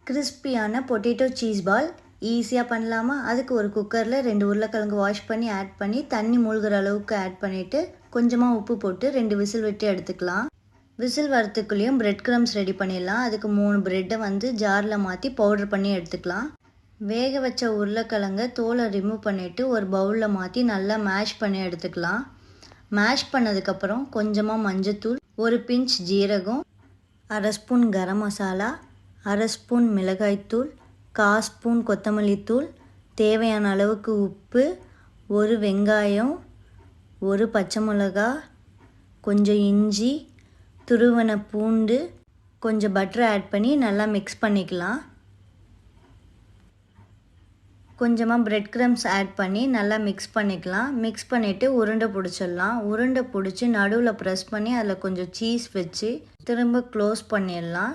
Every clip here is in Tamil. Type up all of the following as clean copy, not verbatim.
கிறிஸ்பியான பொட்டேட்டோ சீஸ் பால் ஈஸியாக பண்ணலாமா? அதுக்கு ஒரு குக்கரில் 2 உருளைக்கிழங்கு வாஷ் பண்ணி ஆட் பண்ணி தண்ணி மூழ்கிற அளவுக்கு ஆட் பண்ணிவிட்டு கொஞ்சமாக உப்பு போட்டு 2 விசில் விட்டு எடுத்துக்கலாம். விசில் வரத்துக்குள்ளேயும் பிரெட் க்ரம்ஸ் ரெடி பண்ணிடலாம். அதுக்கு 3 ப்ரெட்டை வந்து ஜாரில் மாற்றி பவுடர் பண்ணி எடுத்துக்கலாம். வேக வச்ச உருளைக்கிழங்கை தோலை ரிமூவ் பண்ணிவிட்டு ஒரு பவுலில் மாற்றி நல்லா மேஷ் பண்ணி எடுத்துக்கலாம். மேஷ் பண்ணதுக்கப்புறம் கொஞ்சமாக மஞ்சத்தூள், ஒரு பிஞ்ச் ஜீரகம், 1/2 ஸ்பூன் கரம் மசாலா, 1/2 ஸ்பூன் மிளகாய்த்தூள், 1/4 ஸ்பூன் கொத்தமல்லி தூள், தேவையான அளவுக்கு உப்பு, ஒரு வெங்காயம், ஒரு பச்சை மிளகா, கொஞ்சம் இஞ்சி, துருவன பூண்டு, கொஞ்சம் பட்டர் ஆட் பண்ணி நல்லா மிக்ஸ் பண்ணிக்கலாம். கொஞ்சமாக பிரெட் க்ரம்ஸ் ஆட் பண்ணி நல்லா மிக்ஸ் பண்ணிக்கலாம். மிக்ஸ் பண்ணிவிட்டு உருண்டை பிடிச்சிடலாம். உருண்டை பிடிச்சி நடுவில் ப்ரெஸ் பண்ணி அதில் கொஞ்சம் சீஸ் வச்சு திரும்ப க்ளோஸ் பண்ணிடலாம்.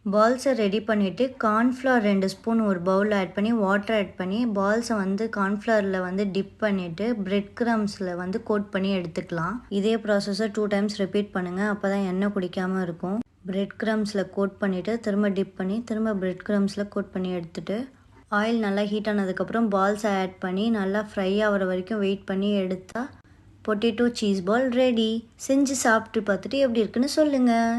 பால்ஸை ரெடி பண்ணிவிட்டு கார்ன்ஃப்ளவர் 2 ஸ்பூன் ஒரு பவுலில் ஆட் பண்ணி வாட்டர் ஆட் பண்ணி பால்ஸை வந்து கார்ன்ஃப்ளவரில் வந்து டிப் பண்ணிவிட்டு பிரெட் க்ரம்ஸில் வந்து கோட் பண்ணி எடுத்துக்கலாம். இதே ப்ராசஸை 2 டைம்ஸ் ரிப்பீட் பண்ணுங்கள். அப்போ தான் எண்ணெய் குடிக்காமல் இருக்கும். பிரெட் க்ரம்ஸில் கோட் பண்ணிவிட்டு திரும்ப டிப் பண்ணி திரும்ப பிரெட் க்ரம்ஸில் கோட் பண்ணி எடுத்துகிட்டு ஆயில் நல்லா ஹீட் ஆனதுக்கப்புறம் பால்ஸை ஆட் பண்ணி நல்லா ஃப்ரை ஆகிற வரைக்கும் வெயிட் பண்ணி எடுத்தால் பொட்டேட்டோ சீஸ் பால் ரெடி. செஞ்சு சாப்பிட்டு பார்த்துட்டு எப்படி இருக்குன்னு சொல்லுங்கள்.